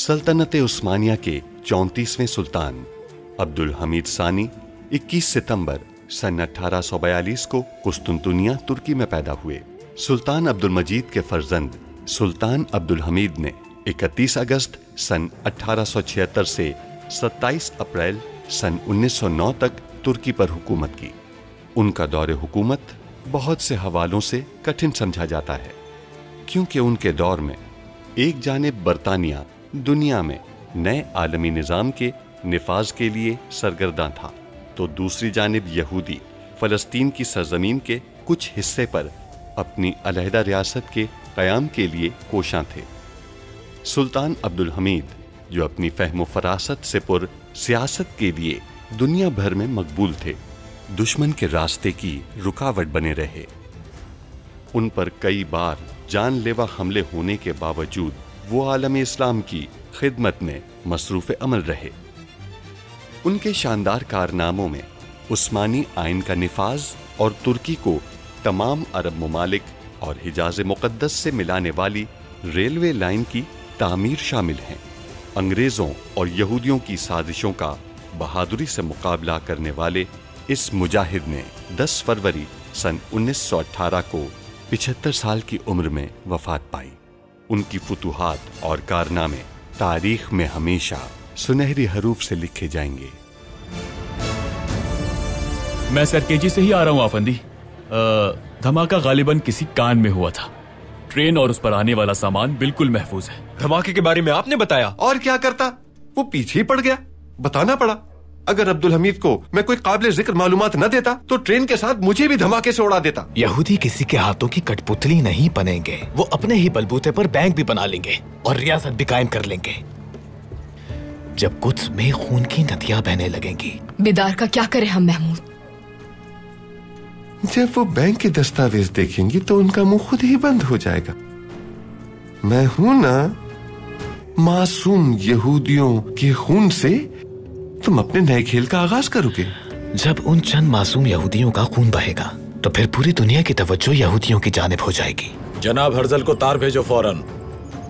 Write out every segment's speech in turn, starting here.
सल्तनत उस्मानिया के 34वें सुल्तान अब्दुल हमीद सानी 21 सितंबर सन 1842 को कुस्तुनतुनिया तुर्की में पैदा हुए। सुल्तान अब्दुल मजीद के फर्जंद सुल्तान अब्दुल हमीद ने 31 अगस्त सन 1876 से 27 अप्रैल सन 1909 तक तुर्की पर हुकूमत की। उनका दौरे हुकूमत बहुत से हवालों से कठिन समझा जाता है, क्योंकि उनके दौर में एक जानिब बरतानिया दुनिया में नए आलमी निज़ाम के निफाज के लिए सरगर्दा था, तो दूसरी जानिब यहूदी फ़लस्तीन की सरजमीन के कुछ हिस्से पर अपनी अलहदा रियासत के क़याम के लिए कोशां थे। सुल्तान अब्दुल हमीद, जो अपनी फ़हम फ़रासत से पुर सियासत के लिए दुनिया भर में मकबूल थे, दुश्मन के रास्ते की रुकावट बने रहे। उन पर कई बार जानलेवा हमले होने के बावजूद वो आलम इस्लाम की खिदमत में मसरूफ़ अमल रहे। उनके शानदार कारनामों में उस्मानी आइन का निफाज और तुर्की को तमाम अरब ममालिक और हिजाज मुक़द्दस से मिलाने वाली रेलवे लाइन की तामीर शामिल हैं। अंग्रेज़ों और यहूदियों की साजिशों का बहादुरी से मुकाबला करने वाले इस मुजाहिद ने 10 फरवरी सन 1918 को 75 साल की उम्र में वफात पाई। उनकी फुतूहात और कारनामे तारीख में हमेशा सुनहरी हरूफ से लिखे जाएंगे। मैं सरकेजी से ही आ रहा हूँ आफंदी। धमाका गालिबन किसी कान में हुआ था। ट्रेन और उस पर आने वाला सामान बिल्कुल महफूज है। धमाके के बारे में आपने बताया? और क्या करता, वो पीछे ही पड़ गया, बताना पड़ा। अगर अब्दुल हमीद को मैं कोई काबिल जिक्र मालूमात न देता तो ट्रेन के साथ मुझे भी धमाके से उड़ा देता। यहूदी किसी के हाथों की कठपुतली नहीं बनेंगे। वो अपने ही बलबूते पर बैंक भी बना लेंगे और रियासत भी कायम कर लेंगे। जब कुछ में खून की नदियां बहने लगेंगी। बिदार का क्या करें हम महमूद? जब वो बैंक के दस्तावेज देखेंगी तो उनका मुंह खुद ही बंद हो जाएगा। मैं हूं ना, मासूम यहूदियों के खून से तुम अपने नए खेल का आगाज करोगे। जब उन चंद मासूम यहूदियों का खून बहेगा तो फिर पूरी दुनिया की तवज्जो यहूदियों की जानिब हो जाएगी। जनाब हर्जल को तार भेजो फौरन।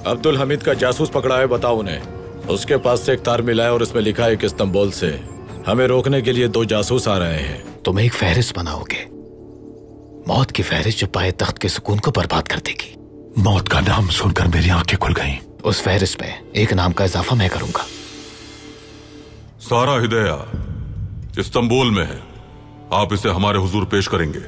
अब्दुल हमीद का जासूस पकड़ा है, बताओ उन्हें। उसके पास से एक तार मिला है और इसमें लिखा है कि इस्तांबुल से हमें रोकने के लिए 2 जासूस आ रहे हैं। तुम एक फहरिस्त बनाओगे, मौत की फहरिस्त जो पाए तख्त के सुकून को बर्बाद कर देगी। मौत का नाम सुनकर मेरी आंखें खुल गईं। उस फहरिस्त में एक नाम का इजाफा मैं करूंगा। सारा हिदाया इस्तांबुल में है। आप इसे हमारे हुजूर पेश करेंगे।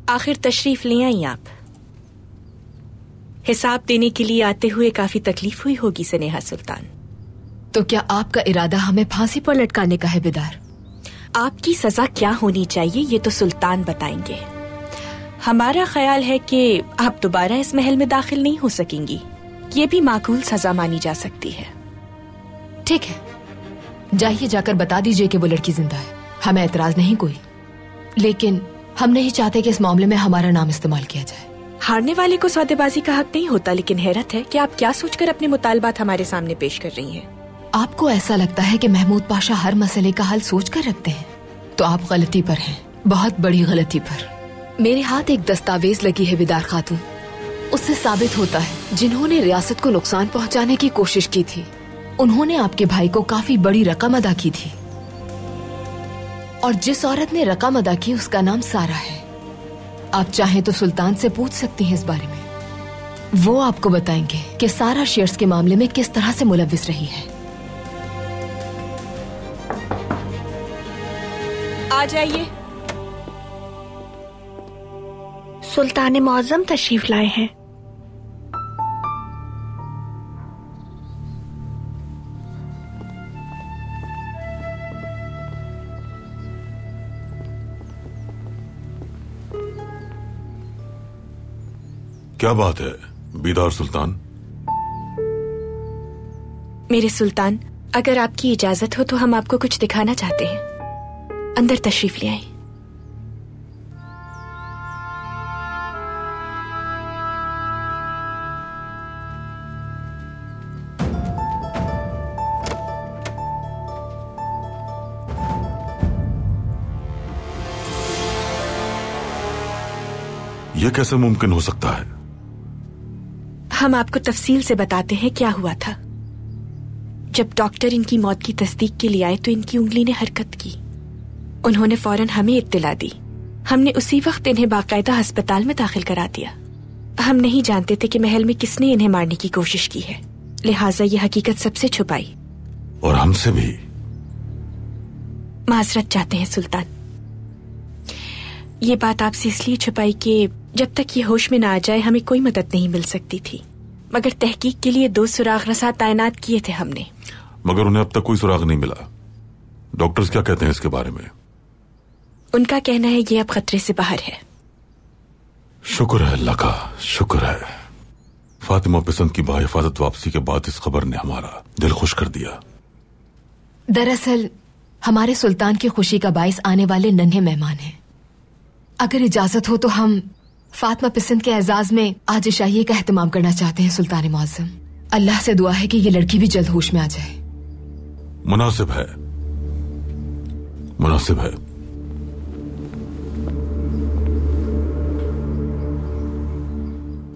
आखिर तशरीफ ले आई आप। हिसाब देने के लिए आते हुए काफी तकलीफ हुई होगी सनेहा सुल्तान। तो क्या आपका इरादा हमें फांसी पर लटकाने का है बिदार? आपकी सजा क्या होनी चाहिए ये तो सुल्तान बताएंगे। हमारा ख्याल है कि आप दोबारा इस महल में दाखिल नहीं हो सकेंगी। ये भी माकूल सजा मानी जा सकती है। ठीक है, जाइए जाकर बता दीजिए कि वो लड़की जिंदा है। हमें एतराज नहीं कोई, लेकिन हम नहीं चाहते कि इस मामले में हमारा नाम इस्तेमाल किया जाए। हारने वाले को सौदेबाजी का हक नहीं होता, लेकिन हैरत है कि आप क्या सोचकर अपने मुतालबात हमारे सामने पेश कर रही हैं। आपको ऐसा लगता है कि महमूद पाशा हर मसले का हल सोच कर रखते हैं, तो आप गलती पर हैं, बहुत बड़ी गलती पर। मेरे हाथ एक दस्तावेज लगी है बिदार खातून। उससे साबित होता है जिन्होंने रियासत को नुकसान पहुंचाने की कोशिश की थी, उन्होंने आपके भाई को काफी बड़ी रकम अदा की थी, और जिस औरत ने रकम अदा की उसका नाम सारा है। आप चाहें तो सुल्तान से पूछ सकती हैं इस बारे में। वो आपको बताएंगे कि सारा शेयर्स के मामले में किस तरह से मुलविस रही है। आ जाइए। सुल्तान मुअज्जम तशरीफ लाए हैं। क्या बात है बीदार सुल्तान? मेरे सुल्तान, अगर आपकी इजाजत हो तो हम आपको कुछ दिखाना चाहते हैं। अंदर तशरीफ ले आए। यह कैसे मुमकिन हो सकता है? हम आपको तफसील से बताते हैं क्या हुआ था। जब डॉक्टर इनकी मौत की तस्दीक के लिए आए तो इनकी उंगली ने हरकत की। उन्होंने फौरन हमें इत्तला दी। हमने उसी वक्त इन्हें बाकायदा अस्पताल में दाखिल करा दिया। हम नहीं जानते थे कि महल में किसने इन्हें मारने की कोशिश की है, लिहाजा ये हकीकत सबसे छुपाई। और हमसे भी। माजरत चाहते हैं सुल्तान। ये बात आपसे इसलिए छुपाई कि जब तक ये होश में ना आ जाए हमें कोई मदद नहीं मिल सकती थी। मगर तहकीक के लिए 2 सुराग रसा तैनात किए थे हमने। मगर उन्हें अब तक कोई सुराग नहीं मिला। डॉक्टर्स क्या कहते हैं इसके बारे में? उनका कहना है ये अब खतरे से बाहर है। शुक्र है अल्लाह का, शुक्र है। फातिमा पिसंद की बाहिफाजत वापसी के बाद इस खबर ने हमारा दिल खुश कर दिया। दरअसल हमारे सुल्तान की खुशी का बाइस आने वाले नन्हे मेहमान हैं। अगर इजाजत हो तो हम फातिमा पिसंद के एजाज में आज शाही का एहतमाम करना चाहते हैं सुल्तान मुअज्जम। अल्लाह से दुआ है कि ये लड़की भी जल्द होश में आ जाए। मुनासिब है, मुनासिब है।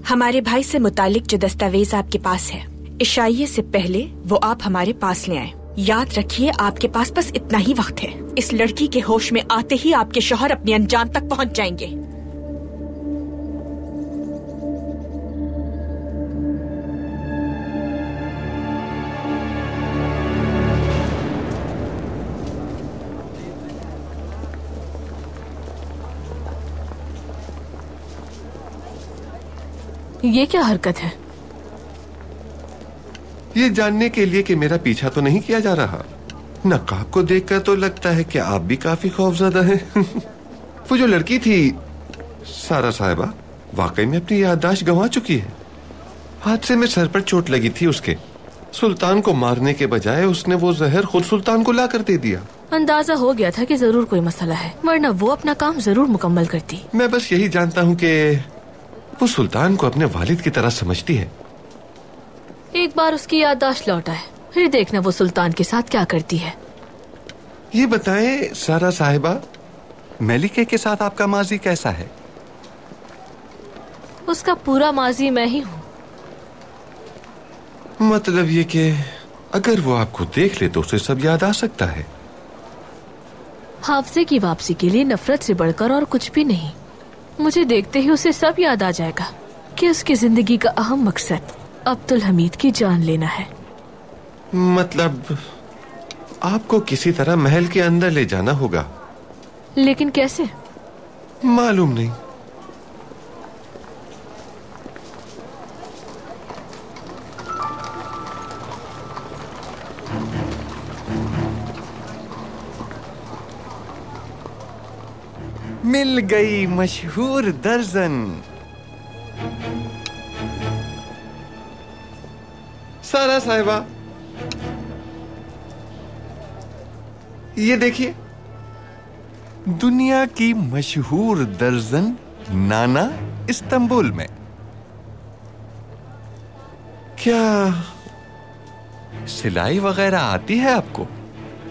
हमारे भाई से मुतालिक जो दस्तावेज आपके पास है, इशाइये से पहले वो आप हमारे पास ले आए। याद रखिए आपके पास बस इतना ही वक्त है। इस लड़की के होश में आते ही आपके शौहर अपने अंजाम तक पहुंच जाएंगे। ये क्या हरकत है? ये जानने के लिए कि मेरा पीछा तो नहीं किया जा रहा। नकाब को देखकर तो लगता है कि आप भी काफी खौफजदा हैं। वो जो लड़की थी सारा साहिबा वाकई में अपनी याददाश्त गंवा चुकी है। हादसे में सर पर चोट लगी थी उसके। सुल्तान को मारने के बजाय उसने वो जहर खुद सुल्तान को ला कर दे दिया। अंदाजा हो गया था कि जरूर कोई मसला है, वरना वो अपना काम जरूर मुकम्मल करती। मैं बस यही जानता हूँ कि वो सुल्तान को अपने वालिद की तरह समझती है। एक बार उसकी याददाश्त लौटा है, फिर देखना वो सुल्तान के साथ क्या करती है। ये बताएं सारा साहिबा, मेलिके के साथ आपका माजी कैसा है? उसका पूरा माजी मैं ही हूँ। मतलब ये कि अगर वो आपको देख ले तो उसे सब याद आ सकता है। हाफजे की वापसी के लिए नफरत से बढ़कर और कुछ भी नहीं। मुझे देखते ही उसे सब याद आ जाएगा कि उसकी जिंदगी का अहम मकसद अब्दुल हमीद की जान लेना है। मतलब आपको किसी तरह महल के अंदर ले जाना होगा। लेकिन कैसे? मालूम नहीं। मिल गई मशहूर दर्जन। सारा साहिबा, ये देखिए, दुनिया की मशहूर दर्जन नाना इस्तांबुल में। क्या सिलाई वगैरह आती है आपको?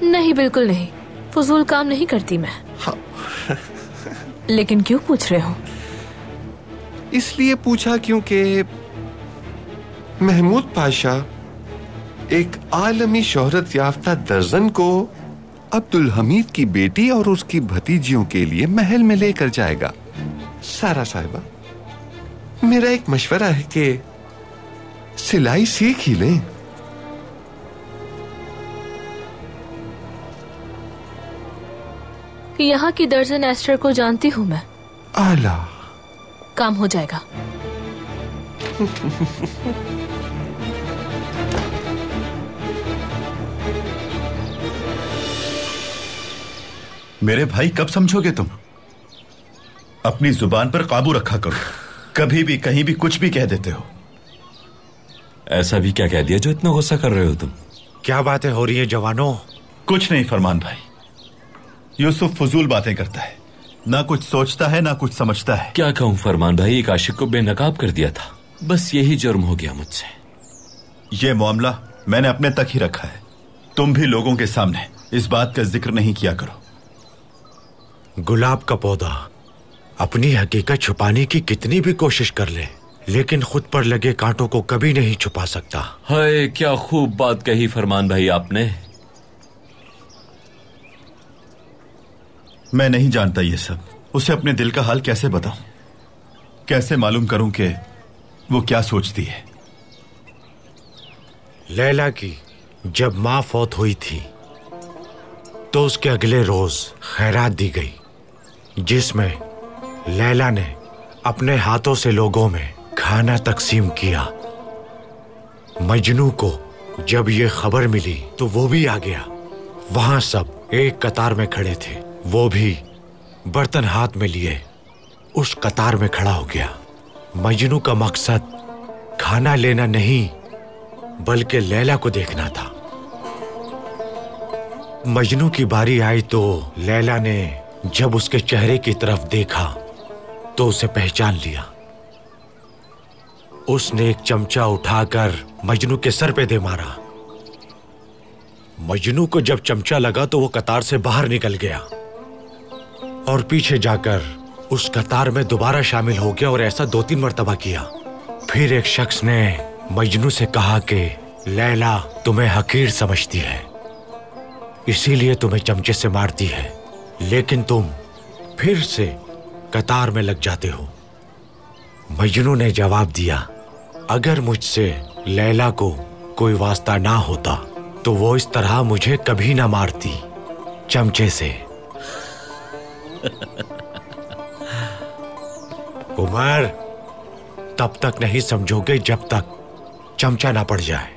नहीं, बिल्कुल नहीं। फजूल काम नहीं करती मैं। हाँ। लेकिन क्यों पूछ रहे हो? इसलिए पूछा क्योंकि महमूद पाशा एक आलमी शोहरत याफ्ता दर्जन को अब्दुल हमीद की बेटी और उसकी भतीजियों के लिए महल में लेकर जाएगा। सारा साहिबा, मेरा एक मशवरा है कि सिलाई सीख ही लें। यहाँ की दर्जन एस्टर को जानती हूँ मैं। आला, काम हो जाएगा। मेरे भाई, कब समझोगे तुम? अपनी जुबान पर काबू रखा करो। कभी भी कहीं भी कुछ भी कह देते हो। ऐसा भी क्या कह दिया जो इतना गुस्सा कर रहे हो तुम? क्या बातें हो रही है जवानों? कुछ नहीं फरमान भाई। यूसुफ फजूल बातें करता है, ना कुछ सोचता है ना कुछ समझता है। क्या कहूं फरमान भाई, एक आशिक को बेनकाब कर दिया था, बस यही जुर्म हो गया मुझसे। ये मामला मैंने अपने तक ही रखा है। तुम भी लोगों के सामने इस बात का जिक्र नहीं किया करो। गुलाब का पौधा अपनी हकीकत छुपाने की कितनी भी कोशिश कर ले, लेकिन खुद पर लगे कांटों को कभी नहीं छुपा सकता। हाय, क्या खूब बात कही फरमान भाई आपने। मैं नहीं जानता ये सब। उसे अपने दिल का हाल कैसे बताऊं? कैसे मालूम करूं कि वो क्या सोचती है? लैला की जब माँ फौत हुई थी तो उसके अगले रोज खैरात दी गई, जिसमें लैला ने अपने हाथों से लोगों में खाना तकसीम किया। मजनू को जब ये खबर मिली तो वो भी आ गया। वहां सब एक कतार में खड़े थे, वो भी बर्तन हाथ में लिए उस कतार में खड़ा हो गया। मजनू का मकसद खाना लेना नहीं बल्कि लैला को देखना था। मजनू की बारी आई तो लैला ने जब उसके चेहरे की तरफ देखा तो उसे पहचान लिया। उसने एक चमचा उठाकर मजनू के सर पे दे मारा। मजनू को जब चमचा लगा तो वो कतार से बाहर निकल गया और पीछे जाकर उस कतार में दोबारा शामिल हो गया और ऐसा 2-3 मर्तबा किया। फिर एक शख्स ने मजनू से कहा कि लैला तुम्हें हकीर समझती है, इसीलिए तुम्हें चमचे से मारती है, लेकिन तुम फिर से कतार में लग जाते हो। मजनू ने जवाब दिया, अगर मुझसे लैला को कोई वास्ता ना होता तो वो इस तरह मुझे कभी ना मारती, चमचे से। उमर, तब तक नहीं समझोगे जब तक चमचा ना पड़ जाए।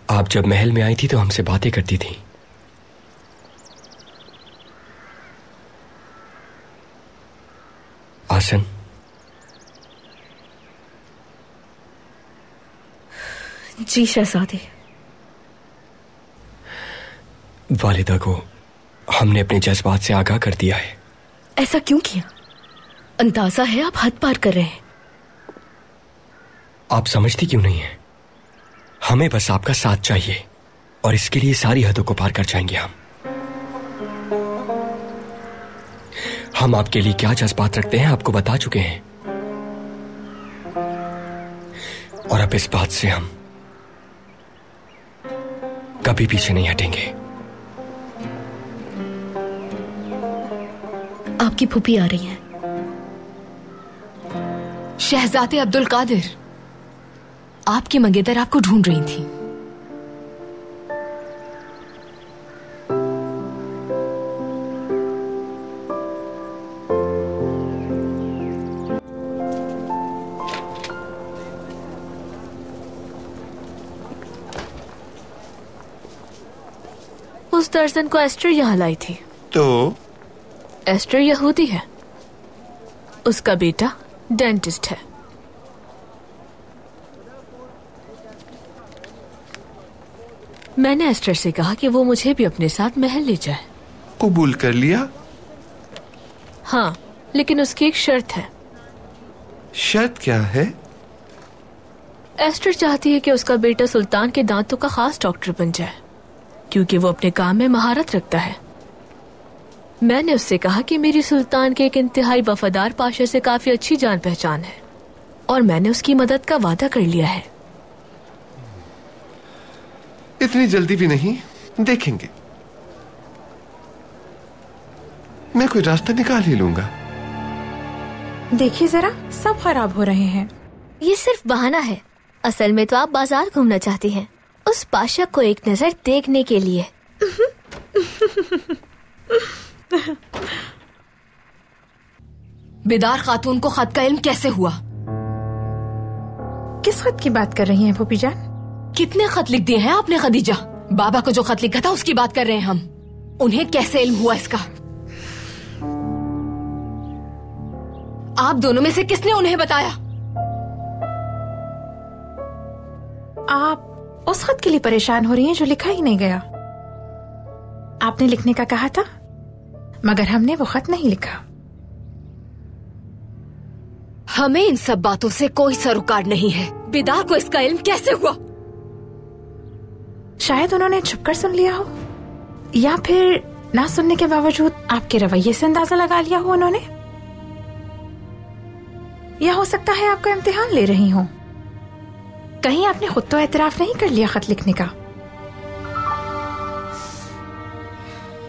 आप जब महल में आई थी तो हमसे बातें करती थी। आसन। जी शहजादे। वालिदा को हमने अपने जज्बात से आगाह कर दिया है। ऐसा क्यों किया? अंदाजा है आप हद पार कर रहे हैं। आप समझती क्यों नहीं है? हमें बस आपका साथ चाहिए और इसके लिए सारी हदों को पार कर जाएंगे हम आपके लिए क्या जज्बात रखते हैं आपको बता चुके हैं, और अब इस बात से हम कभी पीछे नहीं हटेंगे। आपकी फूफी आ रही है। शहजादे अब्दुल कादिर, आपकी मंगेतर आपको ढूंढ रही थी। उस दर्जन को एस्टर यहाँ लाई थी। तो एस्टर यहूदी है, उसका बेटा डेंटिस्ट है। मैंने एस्टर से कहा कि वो मुझे भी अपने साथ महल ले जाए। कबूल कर लिया? हाँ, लेकिन उसकी एक शर्त है। शर्त क्या है? एस्टर चाहती है कि उसका बेटा सुल्तान के दांतों का खास डॉक्टर बन जाए, क्योंकि वो अपने काम में महारत रखता है। मैंने उससे कहा कि मेरी सुल्तान के एक इंतहाई वफादार पाशा से काफी अच्छी जान पहचान है और मैंने उसकी मदद का वादा कर लिया है। इतनी जल्दी भी नहीं, देखेंगे। मैं कोई रास्ता निकाल ही लूंगा। देखिए जरा, सब खराब हो रहे हैं। ये सिर्फ बहाना है, असल में तो आप बाजार घूमना चाहती हैं, उस पाशा को एक नजर देखने के लिए। बेदार खातून को खत का इल्म कैसे हुआ? किस खत की बात कर रही हैं फूफी जान? कितने खत लिख दिए हैं आपने खदीजा? बाबा को जो खत लिखा था उसकी बात कर रहे हैं हम। उन्हें कैसे इल्म हुआ इसका? आप दोनों में से किसने उन्हें बताया? आप उस खत के लिए परेशान हो रही हैं जो लिखा ही नहीं गया। आपने लिखने का कहा था, मगर हमने वो खत नहीं लिखा। हमें इन सब बातों से कोई सरोकार नहीं है। बिदार को इसका इल्म कैसे हुआ? शायद उन्होंने छुपकर सुन लिया हो, या फिर ना सुनने के बावजूद आपके रवैये से अंदाजा लगा लिया हो उन्होंने। या हो सकता है आपका इम्तिहान ले रही हो। कहीं आपने खुद तो एतराफ नहीं कर लिया खत लिखने का।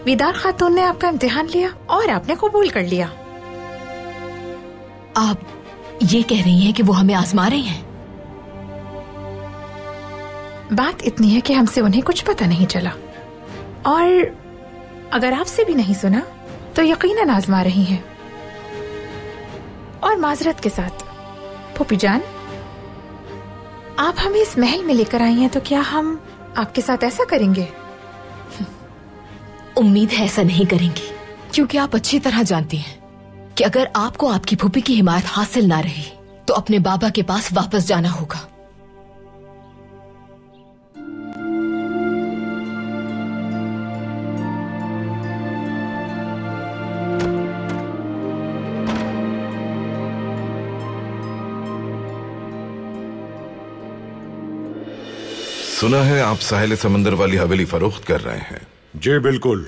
बिदार खातून ने आपका इम्तिहान लिया और आपने कबूल कर लिया। आप ये कह रही हैं कि वो हमें आजमा रही हैं? बात इतनी है कि हमसे उन्हें कुछ पता नहीं चला, और अगर आपसे भी नहीं सुना तो यकीनन आजमा रही हैं। और माजरत के साथ फूफी जान, आप हमें इस महल में लेकर आई हैं, तो क्या हम आपके साथ ऐसा करेंगे? उम्मीद है ऐसा नहीं करेंगी, क्योंकि आप अच्छी तरह जानती हैं कि अगर आपको आपकी फूफी की हिमायत हासिल ना रही तो अपने बाबा के पास वापस जाना होगा। सुना है आप साहिल समंदर वाली हवेली फरोख्त कर रहे हैं। जी बिल्कुल।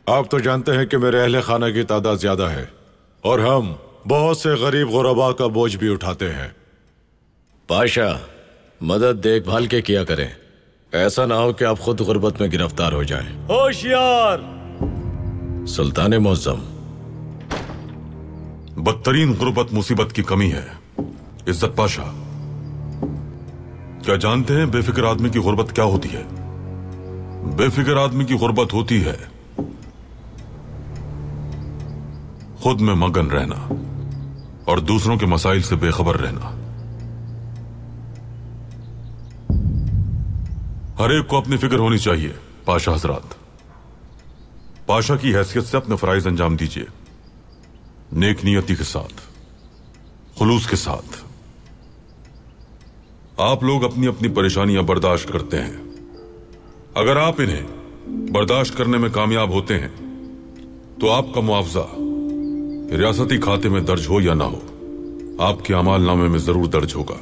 आप तो जानते हैं कि मेरे अहले खाना की तादाद ज्यादा है और हम बहुत से गरीब गुरबा का बोझ भी उठाते हैं। पाशा, मदद देखभाल के किया करें, ऐसा ना हो कि आप खुद गुर्बत में गिरफ्तार हो जाएं। होशियार। सुल्तान मुअज्जम, बदतरीन गुर्बत मुसीबत की कमी है। इज्जत पाशा, क्या जानते हैं बेफिक्र आदमी की गुर्बत क्या होती है? बेफिक्र आदमी की गुर्बत होती है खुद में मगन रहना और दूसरों के मसाइल से बेखबर रहना। हर एक को अपनी फिक्र होनी चाहिए। पाशा हजरात, पाशा की हैसियत से अपने फराइज अंजाम दीजिए, नेक नियति के साथ, खुलूस के साथ। आप लोग अपनी अपनी परेशानियां बर्दाश्त करते हैं। अगर आप इन्हें बर्दाश्त करने में कामयाब होते हैं तो आपका मुआवजा रियासती खाते में दर्ज हो या ना हो, आपके अमाल नामे में जरूर दर्ज होगा।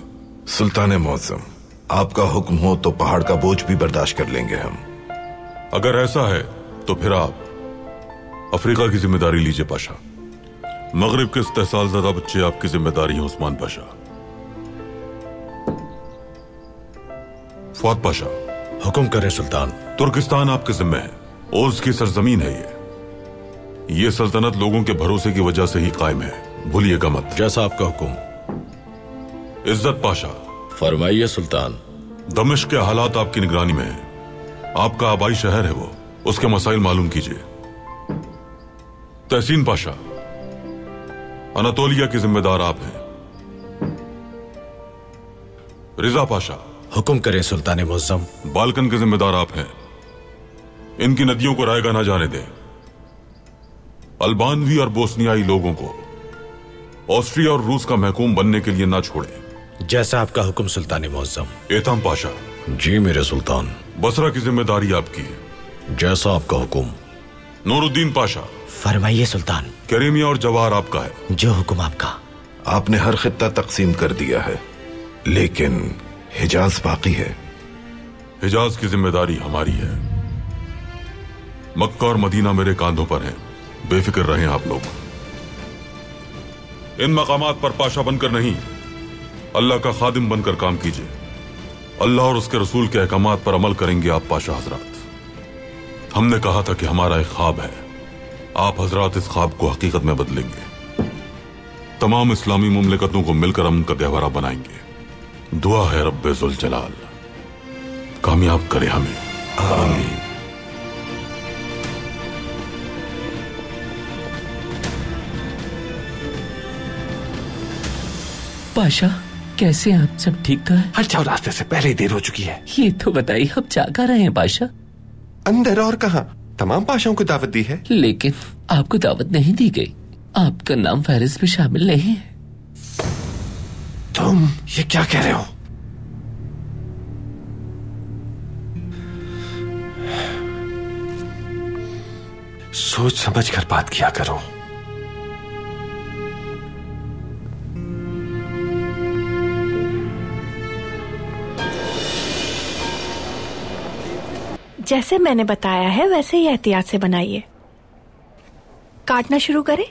सुल्तान मुअज्जम, आपका हुक्म हो तो पहाड़ का बोझ भी बर्दाश्त कर लेंगे हम। अगर ऐसा है तो फिर आप अफ्रीका की जिम्मेदारी लीजिए पाशा। मगरिब के 17 साल ज्यादा बच्चे आपकी जिम्मेदारी है उस्मान पाशा। फौद पाशा, हुक्म करें सुल्तान। तुर्किस्तान आपके जिम्मे है, ओज की सरजमीन है ये सल्तनत लोगों के भरोसे की वजह से ही कायम है, भूलिएगा मत। जैसा आपका हुक्म। इज्जत पाशा, फरमाइए सुल्तान। दमिश्क के हालात आपकी निगरानी में है। आपका आबाई शहर है वो, उसके मसाइल मालूम कीजिए। तहसीन पाशा, अनातोलिया के जिम्मेदार आप हैं। रिजा पाशा, हुक्म करें सुल्तान मुअज्जम। बाल्कन के जिम्मेदार आप हैं। इनकी नदियों को रायगा ना जाने दें। अल्बानवी और बोस्नियाई लोगों को ऑस्ट्रिया और रूस का महकूम बनने के लिए ना छोड़ें। जैसा आपका हुक्म सुल्तान मुअज्जम। एताम पाशा, जी मेरे सुल्तान। बसरा की जिम्मेदारी आपकी है। जैसा आपका हुक्म। नूरुद्दीन पाशा, फरमाइए सुल्तान। करीमिया और जवाहर आपका है। जो हुक्म आपका। आपने हर खित्ता तकसीम कर दिया है, लेकिन हिजाज बाकी है। हिजाज की जिम्मेदारी हमारी है। मक्का और मदीना मेरे कांधों पर हैं, बेफिक्र रहें आप लोग। इन मकामात पर पाशा बनकर नहीं, अल्लाह का खादिम बनकर काम कीजिए। अल्लाह और उसके रसूल के अहकामात पर अमल करेंगे आप पाशा हजरात। हमने कहा था कि हमारा एक ख्वाब है, आप हजरात इस ख्वाब को हकीकत में बदलेंगे। तमाम इस्लामी मुमलिकतों को मिलकर अमन का गहवारा बनाएंगे। दुआ है रब्बे जुल जलाल कामयाब करे हमें। आमीन। पाशा, कैसे हैं आप? सब ठीक तो है? हट जाओ रास्ते से, पहले ही देर हो चुकी है। ये तो बताइए, हम जा कर रहे हैं पाशा? अंदर और कहां? तमाम पाशाओं को दावत दी है। लेकिन आपको दावत नहीं दी गई। आपका नाम फहरिस्त में शामिल नहीं है। तुम ये क्या कह रहे हो? सोच समझ कर बात किया करो। जैसे मैंने बताया है वैसे ही एहतियात से बनाइए। काटना शुरू करें।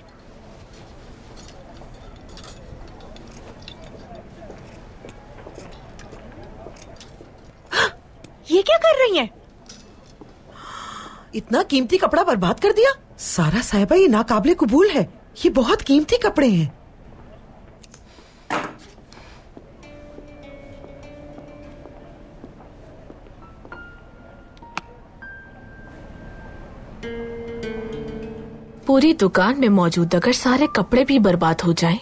ये क्या कर रही हैं? इतना कीमती कपड़ा बर्बाद कर दिया। सारा साहिबा, ये नाकाबिले कबूल है। ये बहुत कीमती कपड़े हैं। पूरी दुकान में मौजूद अगर सारे कपड़े भी बर्बाद हो जाएं,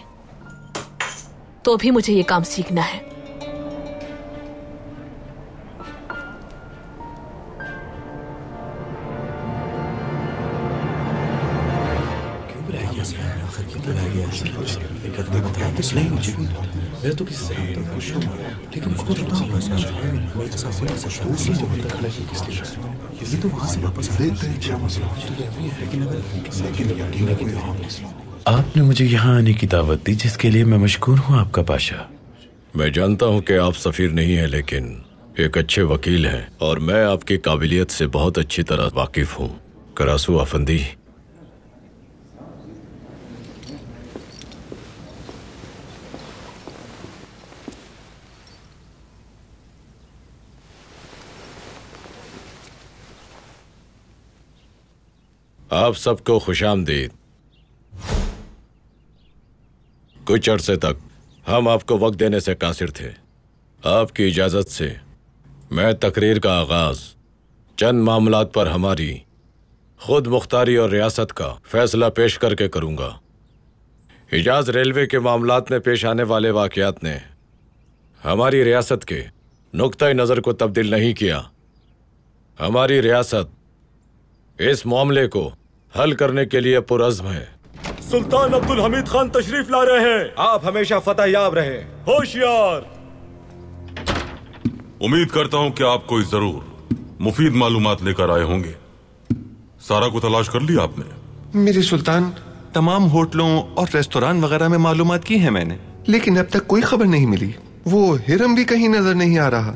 तो भी मुझे ये काम सीखना है। आपने मुझे यहाँ आने की दावत दी, जिसके लिए मैं मशकूर हूँ आपका पाशा। मैं जानता हूँ कि आप सफीर नहीं हैं, लेकिन एक अच्छे वकील हैं और मैं आपकी काबिलियत से बहुत अच्छी तरह वाकिफ हूँ। करासू अफंदी, आप सबको खुशामदीद। कुछ अरसे तक हम आपको वक्त देने से कासिर थे। आपकी इजाज़त से मैं तकरीर का आगाज़ चंद मामलात पर हमारी खुद मुख्तारी और रियासत का फैसला पेश करके करूँगा। हिजाज रेलवे के मामलात में पेश आने वाले वाक़यात ने हमारी रियासत के नुक्ता नज़र को तब्दील नहीं किया। हमारी रियासत इस मामले को हल करने के लिए पुरज़्म है। सुल्तान अब्दुल हमीद खान तशरीफ ला रहे हैं। आप हमेशा फतह याब रहे। होशियार। उम्मीद करता हूं कि आप कोई जरूर मुफीद मालूमात लेकर आए होंगे। सारा को तलाश कर लिया आपने? मेरे सुल्तान, तमाम होटलों और रेस्तोरां वगैरह में मालूमात की है मैंने, लेकिन अब तक कोई खबर नहीं मिली। वो हिरम भी कहीं नजर नहीं आ रहा।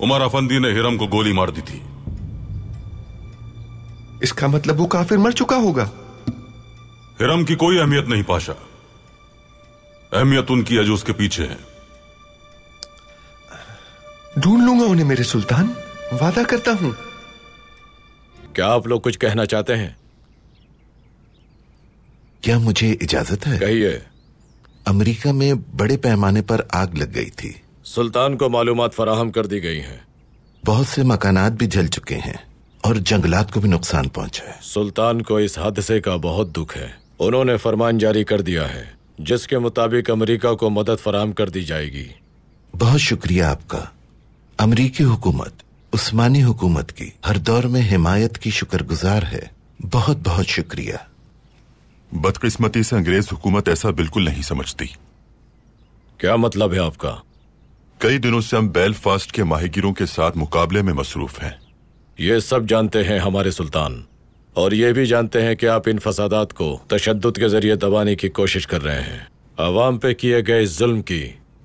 उमर अफंदी ने हिरम को गोली मार दी थी। इसका मतलब वो काफिर मर चुका होगा। हिरम की कोई अहमियत नहीं पाशा। अहमियत उनकी है जो उसके पीछे है। ढूंढ लूंगा उन्हें मेरे सुल्तान, वादा करता हूं। क्या आप लोग कुछ कहना चाहते हैं? क्या मुझे इजाजत है? कहिए। अमेरिका में बड़े पैमाने पर आग लग गई थी। सुल्तान को मालूमात फराहम कर दी गई हैं। बहुत से मकानात भी जल चुके हैं और जंगलात को भी नुकसान पहुंचा है। सुल्तान को इस हादसे का बहुत दुख है। उन्होंने फरमान जारी कर दिया है जिसके मुताबिक अमेरिका को मदद फराहम कर दी जाएगी। बहुत शुक्रिया आपका। अमेरिकी हुकूमत उस्मानी हुकूमत की हर दौर में हिमायत की शुक्रगुजार है। बहुत बहुत शुक्रिया। बदकिस्मती से अंग्रेज हुकूमत ऐसा बिल्कुल नहीं समझती। क्या मतलब है आपका? कई दिनों से हम बेलफास्ट के माहीगिरों के साथ मुकाबले में मसरूफ हैं। ये सब जानते हैं हमारे सुल्तान, और ये भी जानते हैं कि आप इन फसादात को तशद्दुद के जरिए दबाने की कोशिश कर रहे हैं। अवाम पे किए गए जुल्म की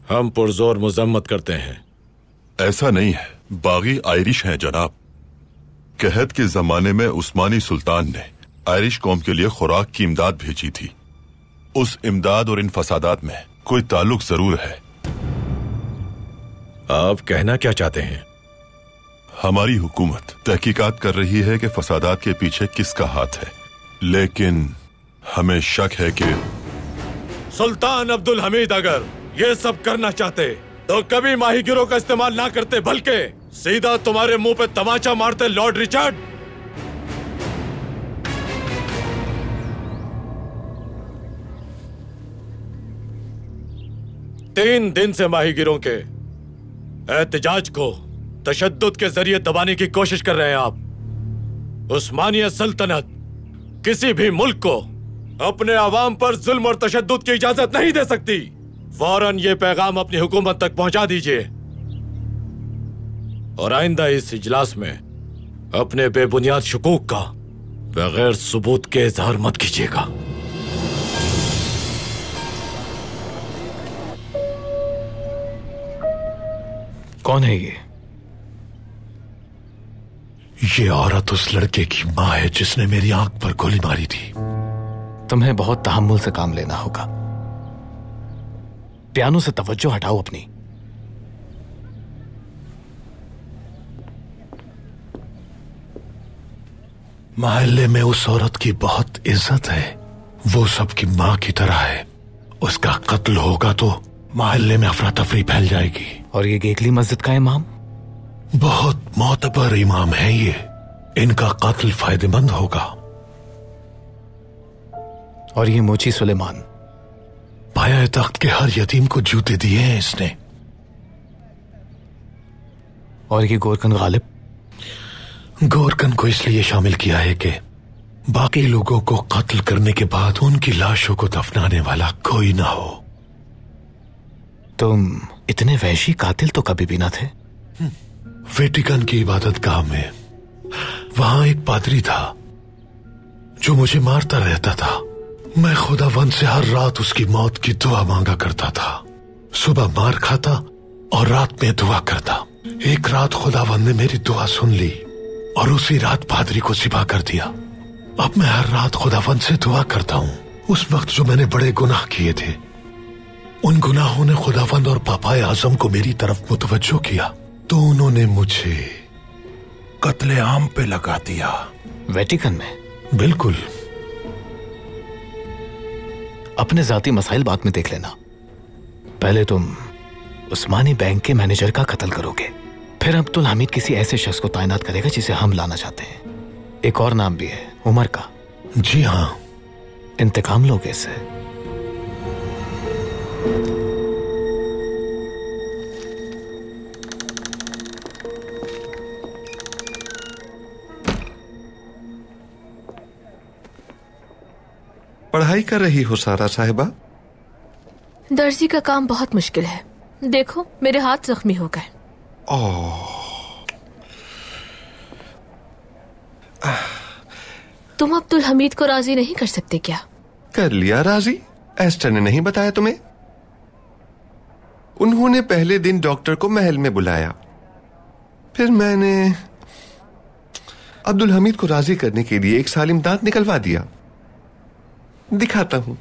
हम पुरजोर मजम्मत करते हैं। ऐसा नहीं है, बागी आयरिश हैं जनाब। कहत के जमाने में उस्मानी सुल्तान ने आयरिश कौम के लिए खुराक की इमदाद भेजी थी। उस इमदाद और इन फसादात में कोई ताल्लुक जरूर है। आप कहना क्या चाहते हैं? हमारी हुकूमत तहकीकात कर रही है कि फसादात के पीछे किसका हाथ है, लेकिन हमें शक है कि सुल्तान अब्दुल हमीद अगर ये सब करना चाहते तो कभी माहीगिरों का इस्तेमाल ना करते, बल्कि सीधा तुम्हारे मुंह पे तमाचा मारते। लॉर्ड रिचर्ड, तीन दिन से माहीगिरों के एहतजाज को तशद्दुद के जरिए दबाने की कोशिश कर रहे हैं आप। उस्मानिया सल्तनत किसी भी मुल्क को अपने आवाम पर जुल्म और तशद्दुद की इजाजत नहीं दे सकती। फौरन ये पैगाम अपनी हुकूमत तक पहुंचा दीजिए और आइंदा इस इजलास में अपने बेबुनियाद शुकूक का बगैर सबूत के इजहार मत कीजिएगा। कौन है ये? ये औरत उस लड़के की माँ है जिसने मेरी आंख पर गोली मारी थी। तुम्हें बहुत तहम्मुल से काम लेना होगा। पियानो से तवज्जो हटाओ अपनी। मोहल्ले में उस औरत की बहुत इज्जत है। वो सबकी माँ की तरह है। उसका कत्ल होगा तो मोहल्ले में अफरा तफरी फैल जाएगी। और ये गेगली मस्जिद का इमाम बहुत मोतबर इमाम है ये। इनका कत्ल फायदेमंद होगा। और ये मोची सुलेमान पाया तख्त के हर यतीम को जूते दिए हैं इसने। और ये गोरकन गालिब, गोरकन को इसलिए शामिल किया है कि बाकी लोगों को कत्ल करने के बाद उनकी लाशों को दफनाने वाला कोई ना हो। तुम इतने वहशी कातिल तो कभी भी ना थे। वेटिकन की इबादतगाह में वहां एक पादरी था जो मुझे मारता रहता था। मैं खुदावंद से हर रात उसकी मौत की दुआ मांगा करता था। सुबह मार खाता और रात में दुआ करता। एक रात खुदावंद ने मेरी दुआ सुन ली और उसी रात पादरी को ज़िबा कर दिया। अब मैं हर रात खुदावंद से दुआ करता हूँ। उस वक्त जो मैंने बड़े गुनाह किए थे, उन गुनाहों ने खुदावंद और पापाए आजम को मेरी तरफ मुतवज्जो किया, तो उन्होंने मुझे कत्ले आम पे लगा दिया। वेटिकन में? बिल्कुल। अपने जाती मसाइल बाद में देख लेना। पहले तुम उस्मानी बैंक के मैनेजर का कत्ल करोगे, फिर अब्दुल हमीद किसी ऐसे शख्स को तैनात करेगा जिसे हम लाना चाहते हैं। एक और नाम भी है, उमर का। जी हाँ। इंतकाम लोगे इससे। पढ़ाई कर रही हो सारा साहिबा? दर्जी का काम बहुत मुश्किल है। देखो मेरे हाथ जख्मी हो गए। तुम अब्दुल हमीद को राजी नहीं कर सकते क्या? कर लिया राजी। एस्टर ने नहीं बताया तुम्हें? उन्होंने पहले दिन डॉक्टर को महल में बुलाया, फिर मैंने अब्दुल हमीद को राजी करने के लिए एक सालिम दांत निकलवा दिया। दिखाता हूं।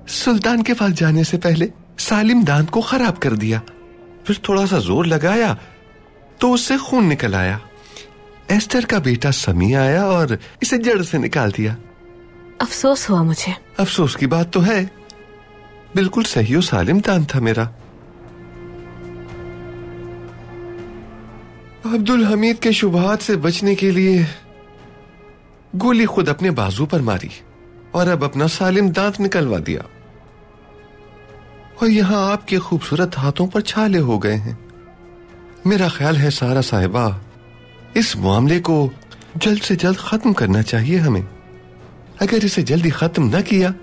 सुल्तान के पास जाने से पहले सालिम दांत को खराब कर दिया, फिर थोड़ा सा जोर लगाया तो उससे खून निकल आया। एस्टर का बेटा समी आया और इसे जड़ से निकाल दिया। अफसोस हुआ मुझे। अफसोस की बात तो है, बिल्कुल सही और सालिम दांत था मेरा। अब्दुल हमीद के शुबहात से बचने के लिए गोली खुद अपने बाजू पर मारी और अब अपना सालिम दांत निकलवा दिया। और यहां आपके खूबसूरत हाथों पर छाले हो गए हैं। मेरा ख्याल है सारा साहिबा, इस मामले को जल्द से जल्द खत्म करना चाहिए हमें। अगर इसे जल्दी खत्म न किया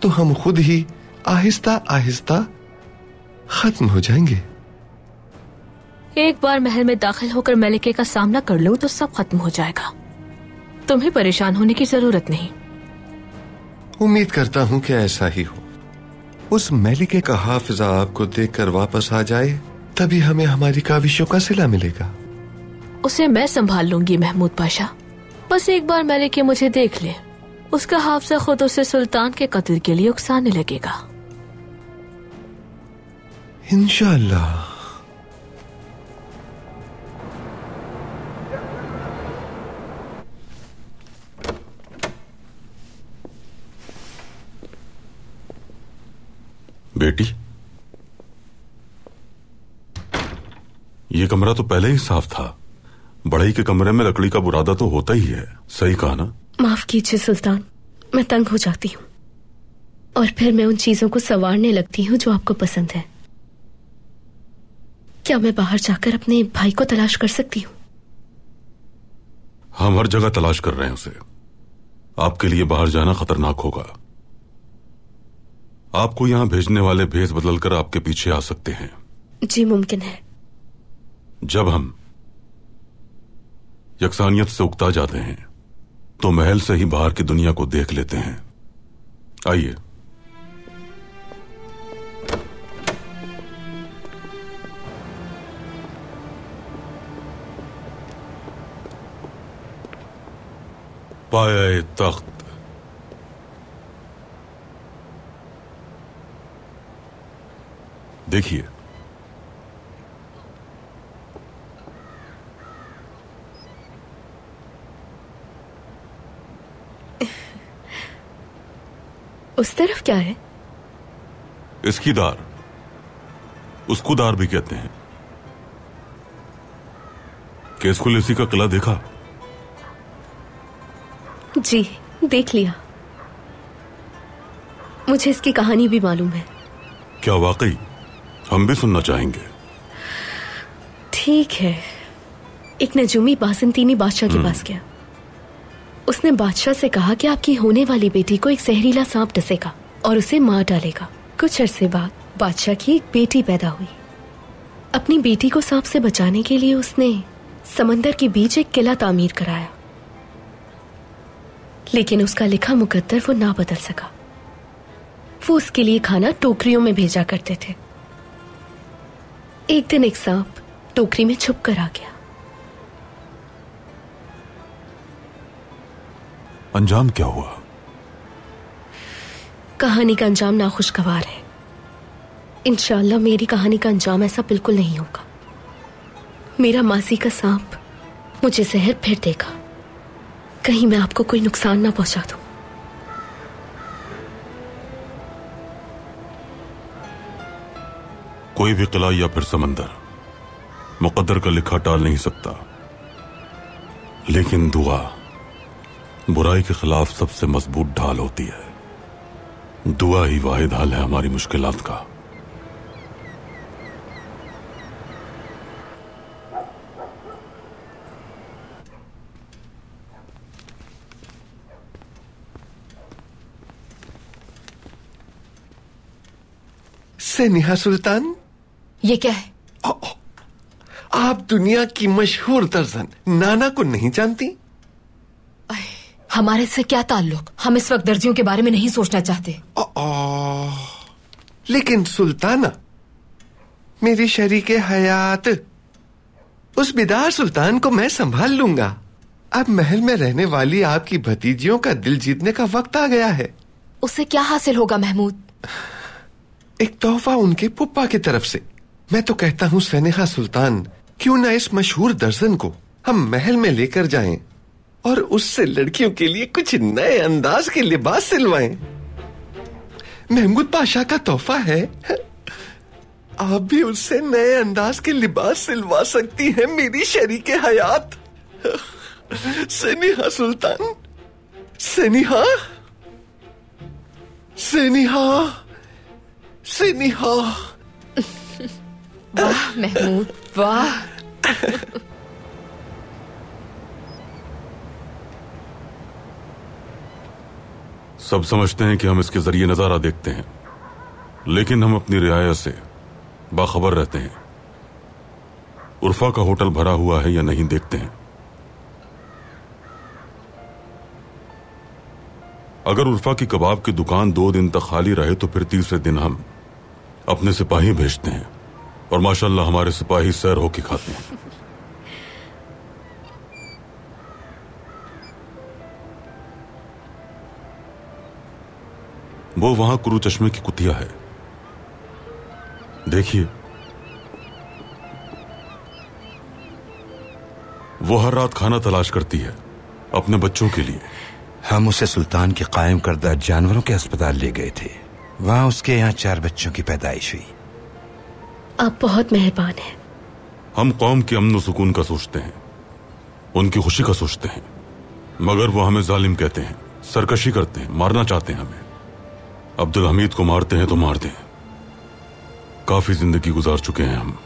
तो हम खुद ही आहिस्ता आहिस्ता खत्म हो जाएंगे। एक बार महल में दाखिल होकर मलिके का सामना कर लूं तो सब खत्म हो जाएगा। तुम्हें परेशान होने की जरूरत नहीं। उम्मीद करता हूं कि ऐसा ही हो। उस मलिके का हाफिजा आपको देखकर वापस आ जाए, तभी हमें हमारी काविशों का सिला मिलेगा। उसे मैं संभाल लूंगी महमूद पाशा। बस एक बार मलिके मुझे देख ले, उसका हाफिजा खुद उसे सुल्तान के कत्ल के लिए उकसाने लगेगा। इंशाअल्लाह। बेटी, ये कमरा तो पहले ही साफ था। बढ़ई के कमरे में लकड़ी का बुरादा तो होता ही है। सही कहा ना? माफ कीजिए सुल्तान, मैं तंग हो जाती हूँ और फिर मैं उन चीजों को संवारने लगती हूँ जो आपको पसंद है। क्या मैं बाहर जाकर अपने भाई को तलाश कर सकती हूँ? हम हर जगह तलाश कर रहे हैं उसे। आपके लिए बाहर जाना खतरनाक होगा। आपको यहां भेजने वाले भेस बदलकर आपके पीछे आ सकते हैं। जी मुमकिन है। जब हम यकसानियत से उकता जाते हैं तो महल से ही बाहर की दुनिया को देख लेते हैं। आइए। पाया तख्त। देखिए, उस तरफ क्या है? इसकी दार, उसको दार भी कहते हैं। केसकुलेसी का किला देखा? जी, देख लिया। मुझे इसकी कहानी भी मालूम है। क्या वाकई? हम भी सुनना चाहेंगे। ठीक है। एक नजूमी बासंतीनी बादशाह के पास गया। उसने बादशाह से कहा कि आपकी होने वाली बेटी को एक जहरीला सांप डसेगा और उसे मार डालेगा। कुछ अरसे बाद बादशाह की एक बेटी पैदा हुई। अपनी बेटी को सांप से बचाने के लिए उसने समंदर के बीच एक किला तामीर कराया, लेकिन उसका लिखा मुकद्दर वो ना बदल सका। वो उसके लिए खाना टोकरियों में भेजा करते थे। एक दिन एक सांप टोकरी में छुप कर आ गया। अंजाम क्या हुआ? कहानी का अंजाम नाखुशगवार है। इंशाअल्लाह मेरी कहानी का अंजाम ऐसा बिल्कुल नहीं होगा। मेरा मासी का सांप मुझे जहर फिर देगा। कहीं मैं आपको कोई नुकसान ना पहुंचा दूं। कोई भी किला या फिर समंदर मुकद्दर का लिखा टाल नहीं सकता, लेकिन दुआ बुराई के खिलाफ सबसे मजबूत ढाल होती है। दुआ ही वाहिद हल है हमारी मुश्किलात का। सेनिहा सुल्तान, ये क्या है? आप दुनिया की मशहूर दर्जन नाना को नहीं जानती? हमारे से क्या ताल्लुक? हम इस वक्त दर्जियों के बारे में नहीं सोचना चाहते। लेकिन सुल्ताना, मेरी शरीके हयात, उस बिदार सुल्तान को मैं संभाल लूंगा। अब महल में रहने वाली आपकी भतीजियों का दिल जीतने का वक्त आ गया है। उससे क्या हासिल होगा महमूद? एक तोहफा उनके पुप्पा की तरफ से। मैं तो कहता हूँ सेनेहा सुल्तान, क्यों ना इस मशहूर दर्जन को हम महल में लेकर जाएं और उससे लड़कियों के लिए कुछ नए अंदाज के लिबास सिलवाएं। महमूद पाशा का तोहफा है। आप भी उससे नए अंदाज के लिबास सिलवा सकती हैं मेरी शरीके हयात। सेनिहा सुल्तान, सेनिहा, सेनिहा, सेनिहा। वाह महमूद, वाह। सब समझते हैं कि हम इसके जरिए नजारा देखते हैं, लेकिन हम अपनी रियायत से बाखबर रहते हैं। उर्फा का होटल भरा हुआ है या नहीं देखते हैं। अगर उर्फा की कबाब की दुकान 2 दिन तक खाली रहे तो फिर तीसरे दिन हम अपने सिपाही भेजते हैं और माशाल्लाह हमारे सिपाही सैर होके खाते हैं। वो वहां कुरू चश्मे की कुतिया है, देखिए। वो हर रात खाना तलाश करती है अपने बच्चों के लिए। हम उसे सुल्तान के कायम करदा जानवरों के अस्पताल ले गए थे। वहां उसके यहाँ 4 बच्चों की पैदाइश हुई। आप बहुत मेहरबान हैं। हम कौम के अमन सुकून का सोचते हैं, उनकी खुशी का सोचते हैं, मगर वो हमें जालिम कहते हैं, सरकशी करते हैं, मारना चाहते हैं हमें। अब्दुल हमीद को मारते हैं तो मार दें। काफी जिंदगी गुजार चुके हैं हम,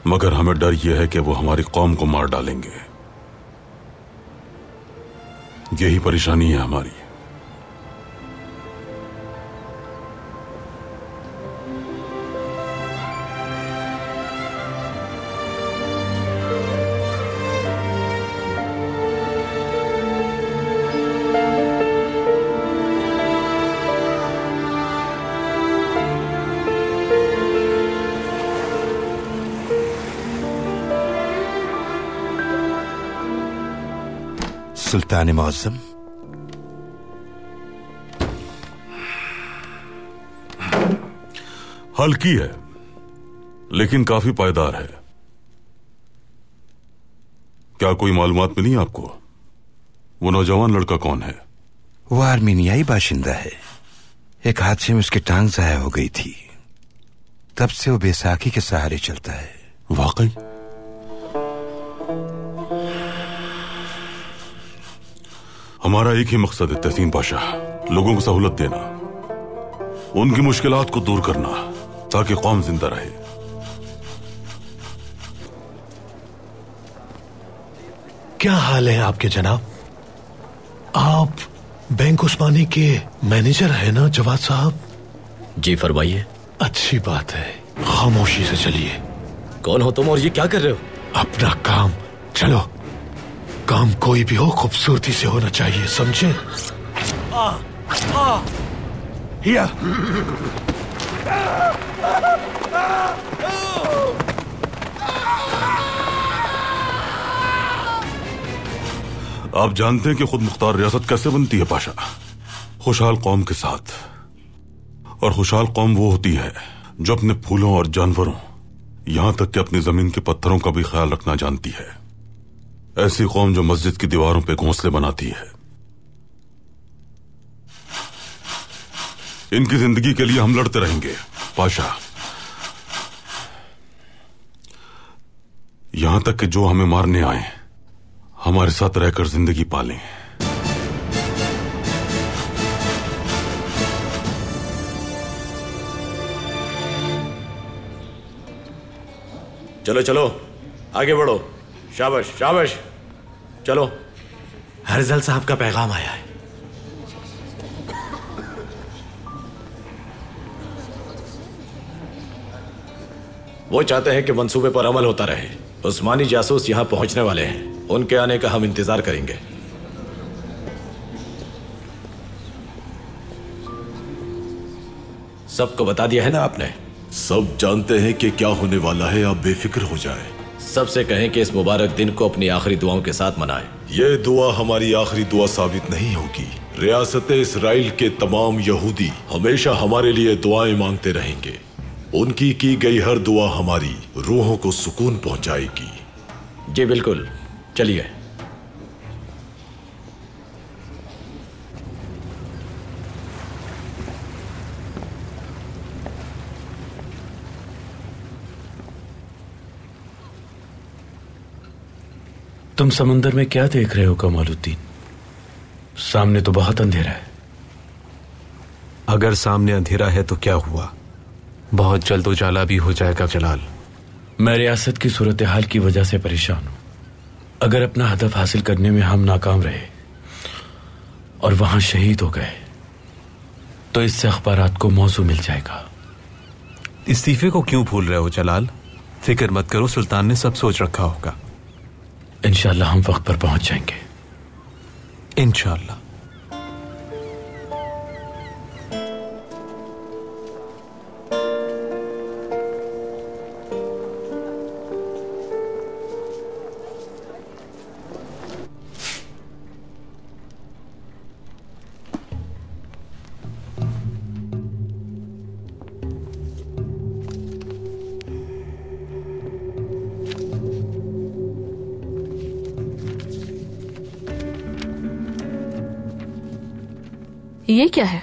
मगर हमें डर यह है कि वो हमारी कौम को मार डालेंगे। यही परेशानी है हमारी। सुल्तान मुअज़्ज़म, हल्की है लेकिन काफी पायदार है। क्या कोई मालूमात मिली आपको? वो नौजवान लड़का कौन है? वो आर्मीनियाई बाशिंदा है। एक हादसे में उसकी टांग जाया हो गई थी, तब से वो बैसाखी के सहारे चलता है। वाकई? हमारा एक ही मकसद है तहसीन पाशा, लोगों को सहूलत देना, उनकी मुश्किलात को दूर करना ताकि कौम जिंदा रहे। क्या हाल है आपके जनाब? आप बैंक उस्मानी के मैनेजर है ना जवाद साहब? जी फरमाइए। अच्छी बात है, खामोशी से चलिए। कौन हो तुम और ये क्या कर रहे हो? अपना काम। चलो, काम कोई भी हो खूबसूरती से होना चाहिए, समझे? या आप जानते हैं कि खुद मुख्तार रियासत कैसे बनती है पाशा? खुशहाल कौम के साथ। और खुशहाल कौम वो होती है जो अपने फूलों और जानवरों, यहां तक कि अपनी जमीन के पत्थरों का भी ख्याल रखना जानती है। ऐसी कौम जो मस्जिद की दीवारों पे घोंसले बनाती है। इनकी जिंदगी के लिए हम लड़ते रहेंगे पाशा, यहां तक कि जो हमें मारने आए हमारे साथ रहकर जिंदगी पालें। चलो चलो आगे बढ़ो, शाबाश शाबाश, चलो। हरजल साहब का पैगाम आया है। वो चाहते हैं कि मंसूबे पर अमल होता रहे। उस्मानी जासूस यहां पहुंचने वाले हैं, उनके आने का हम इंतजार करेंगे। सबको बता दिया है ना आपने? सब जानते हैं कि क्या होने वाला है, आप बेफिक्र हो जाएं। सबसे कहें कि इस मुबारक दिन को अपनी आखिरी दुआओं के साथ मनाएं। ये दुआ हमारी आखिरी दुआ साबित नहीं होगी। रियासत इस्राइल के तमाम यहूदी हमेशा हमारे लिए दुआएं मांगते रहेंगे। उनकी की गई हर दुआ हमारी रूहों को सुकून पहुंचाएगी। जी बिल्कुल, चलिए। तुम समंदर में क्या देख रहे हो कमालुद्दीन? सामने तो बहुत अंधेरा है। अगर सामने अंधेरा है तो क्या हुआ, बहुत जल्द उजाला भी हो जाएगा जलाल। मैं रियासत की सूरत हाल की वजह से परेशान हूं। अगर अपना हदफ हासिल करने में हम नाकाम रहे और वहां शहीद हो गए तो इससे अखबारात को मौजू मिल जाएगा। इस्तीफे को क्यों भूल रहे हो जलाल? फिक्र मत करो, सुल्तान ने सब सोच रखा होगा। इंशाअल्लाह हम वक्त पर पहुंच जाएंगे। इंशाअल्लाह। ये क्या है?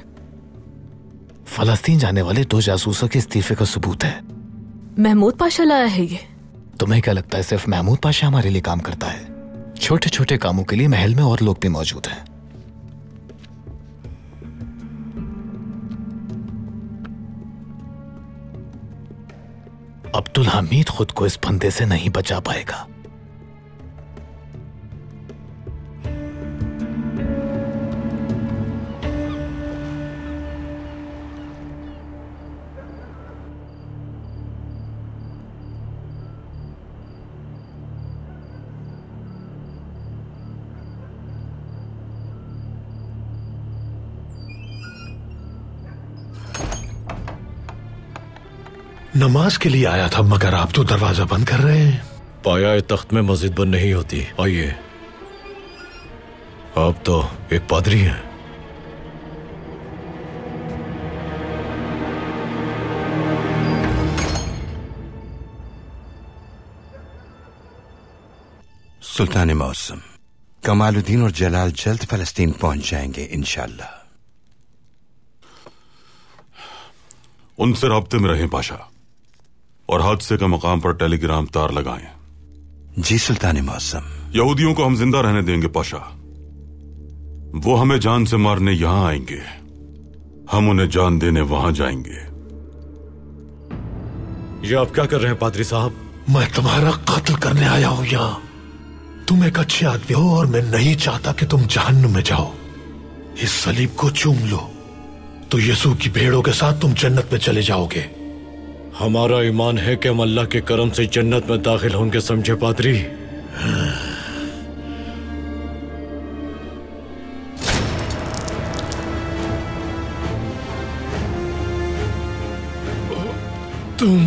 फलस्तीन जाने वाले 2 जासूसों के इस्तीफे का सबूत है। महमूद पाशा लाया है ये। तुम्हें क्या लगता है सिर्फ महमूद पाशा हमारे लिए काम करता है? छोटे छोटे कामों के लिए महल में और लोग भी मौजूद हैं। अब्दुल हमीद खुद को इस फंदे से नहीं बचा पाएगा। नमाज के लिए आया था, मगर आप तो दरवाजा बंद कर रहे हैं। पाया तख्त में मस्जिद बंद नहीं होती। आइए, आप तो एक पादरी हैं। सुल्तान मौसम, कमालुद्दीन और जलाल जल्द फलस्तीन पहुंच जाएंगे इंशाल्लाह। उनसे राब्ते में रहें पाशा, और हादसे का मकाम पर टेलीग्राम तार लगाएं। जी सुल्तान मौसम। यहूदियों को हम जिंदा रहने देंगे पाशा। वो हमें जान से मारने यहां आएंगे, हम उन्हें जान देने वहां जाएंगे। ये आप क्या कर रहे हैं पादरी साहब? मैं तुम्हारा कत्ल करने आया हूं यहाँ। तुम एक अच्छे आदमी हो और मैं नहीं चाहता कि तुम जहन्नुम में जाओ। इस सलीब को चूम लो तो यीशु की भेड़ों के साथ तुम जन्नत में चले जाओगे। हमारा ईमान है कि हम अल्लाह के करम से जन्नत में दाखिल होंगे, समझे पादरी? तुम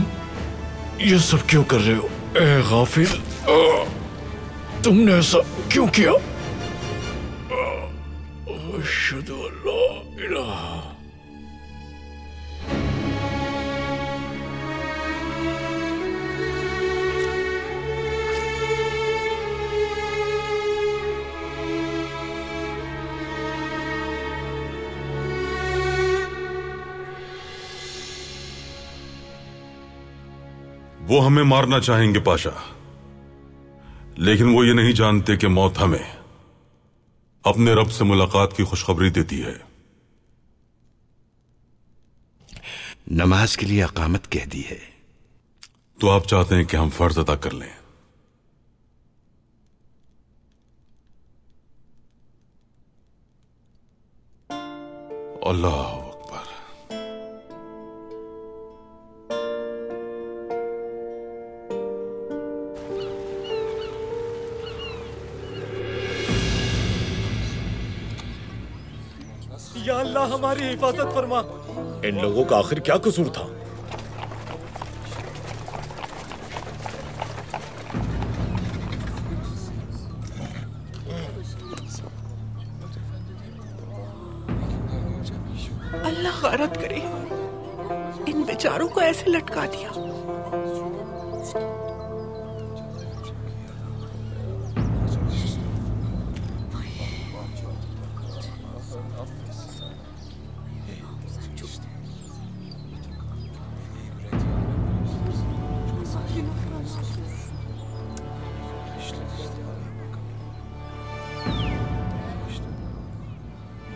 ये सब क्यों कर रहे हो ए गाफिल? तुमने ऐसा क्यों किया? अशहदु अल्ला इलाहा। वो हमें मारना चाहेंगे पाशा, लेकिन वो ये नहीं जानते कि मौत हमें अपने रब से मुलाकात की खुशखबरी देती है। नमाज के लिए अकामत कह दी है, तो आप चाहते हैं कि हम फर्ज अदा कर लें। अल्लाह अकबर। या अल्लाह हमारी हिफाजत फरमा। इन लोगों का आखिर क्या कसूर था? अल्लाह गैरत करे, इन बेचारों को ऐसे लटका दिया।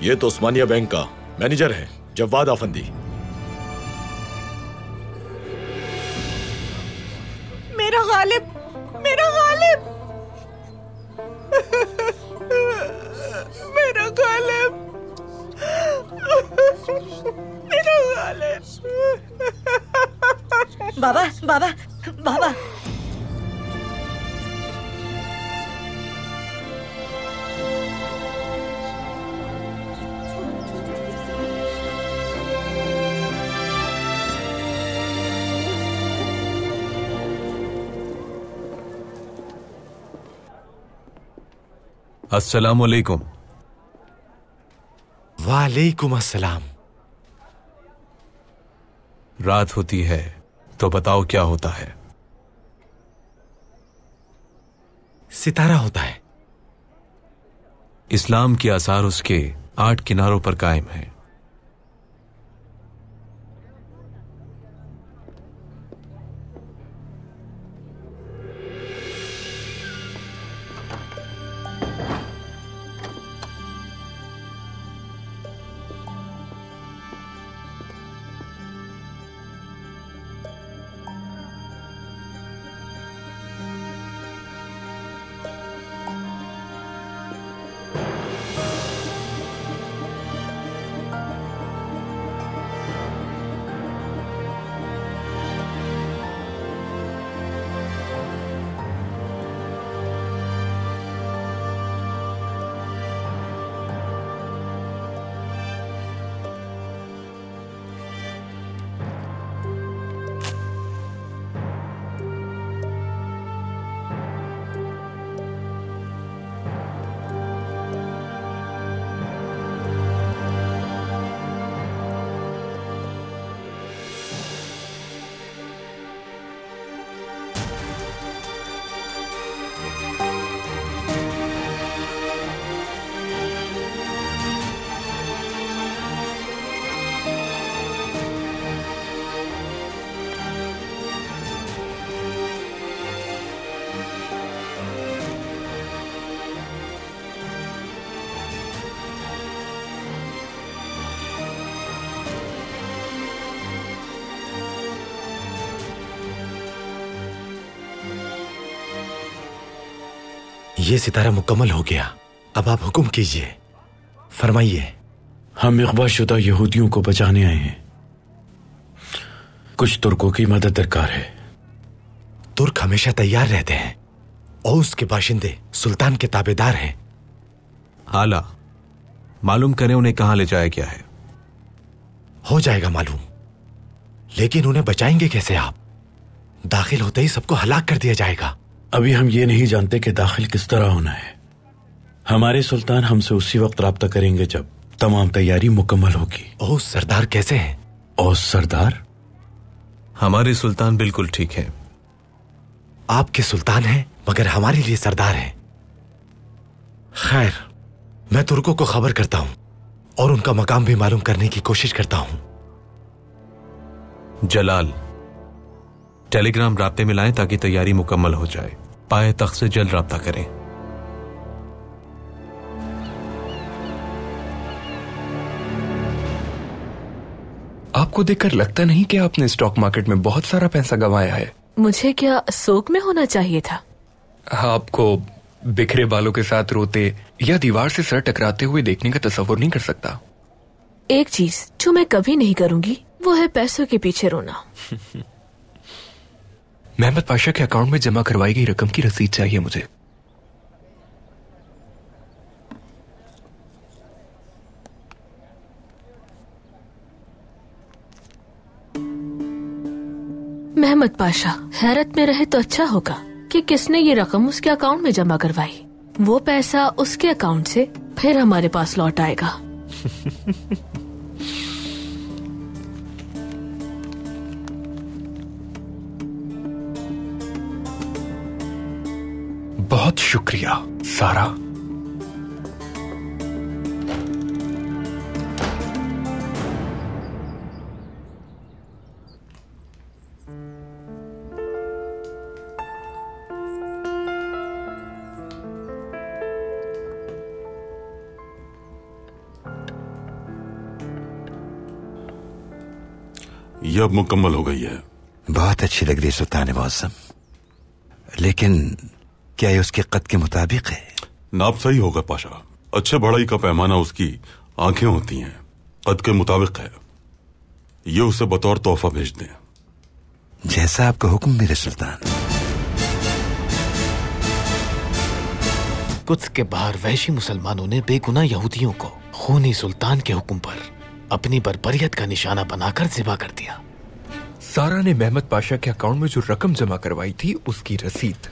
ये तो उस्मानिया बैंक का मैनेजर है, जवाद आफंदी। मेरा गालिब, मेरा गालिब, मेरा गालिब, मेरा गालिब। बाबा बाबा बाबा, अस्सलामुअलैकुम। वालेकुम अस्सलाम। रात होती है तो बताओ क्या होता है? सितारा होता है। इस्लाम के आसार उसके 8 किनारों पर कायम है। ये सितारा मुकम्मल हो गया। अब आप हुक्म कीजिए, फरमाइए। हम इग़वा यहूदियों को बचाने आए हैं। कुछ तुर्कों की मदद दरकार है। तुर्क हमेशा तैयार रहते हैं और उसके बाशिंदे सुल्तान के ताबेदार हैं। हाला, मालूम करें उन्हें कहां ले जाया गया है। हो जाएगा मालूम, लेकिन उन्हें बचाएंगे कैसे आप? दाखिल होते ही सबको हलाक कर दिया जाएगा। अभी हम ये नहीं जानते कि दाखिल किस तरह होना है। हमारे सुल्तान हमसे उसी वक्त राब्ता करेंगे जब तमाम तैयारी मुकम्मल होगी। ओह सरदार कैसे हैं? ओह सरदार, हमारे सुल्तान बिल्कुल ठीक हैं। आपके सुल्तान हैं मगर हमारे लिए सरदार हैं। खैर, मैं तुर्कों को खबर करता हूं और उनका मकाम भी मालूम करने की कोशिश करता हूं। जलाल, टेलीग्राम राब्ते में लाएं ताकि तैयारी मुकम्मल हो जाए। पाए तख्त से जल्द राब्ता करें। आपको देखकर लगता नहीं कि आपने स्टॉक मार्केट में बहुत सारा पैसा गंवाया है। मुझे क्या शोक में होना चाहिए था? आपको बिखरे बालों के साथ रोते या दीवार से सर टकराते हुए देखने का तस्वुर नहीं कर सकता। एक चीज जो मैं कभी नहीं करूंगी वो है पैसों के पीछे रोना। महमद पाशा के अकाउंट में जमा करवाई गई रकम की रसीद चाहिए मुझे। महमद पाशा हैरत में रहे तो अच्छा होगा कि किसने ये रकम उसके अकाउंट में जमा करवाई। वो पैसा उसके अकाउंट से फिर हमारे पास लौट आएगा। बहुत शुक्रिया सारा। ये अब मुकम्मल हो गई है। बहुत अच्छी लग रही है सुल्तान मौसम, लेकिन क्या ये उसके कद के मुताबिक है? नाप सही होगा पाशा। अच्छे बढ़ाई का पैमाना उसकी आंखें होती हैं, कद के मुताबिक है। ये उसे बतौर तोहफा भेज दें। जैसा आपका हुक्म मेरे सुल्तान। कुछ के बाहर वहशी मुसलमानों ने बेगुनाह यहूदियों को खूनी सुल्तान के हुक्म पर अपनी बर्बरियत का निशाना बनाकर ज़िबा कर दिया। सारा ने महमद पाशा के अकाउंट में जो रकम जमा करवाई थी उसकी रसीद।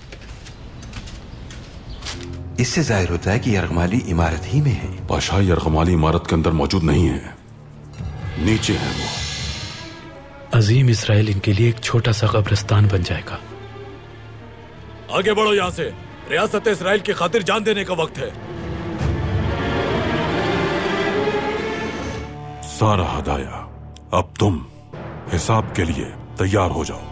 इससे जाहिर होता है कि यरगमाली इमारत ही में है। पाशा यरगमाली इमारत के अंदर मौजूद नहीं है, नीचे है वो। अजीम इसराइल इनके लिए एक छोटा सा कब्रिस्तान बन जाएगा। आगे बढ़ो यहाँ से, रियासत इसराइल की खातिर जान देने का वक्त है। सारा हदाया, अब तुम हिसाब के लिए तैयार हो जाओ।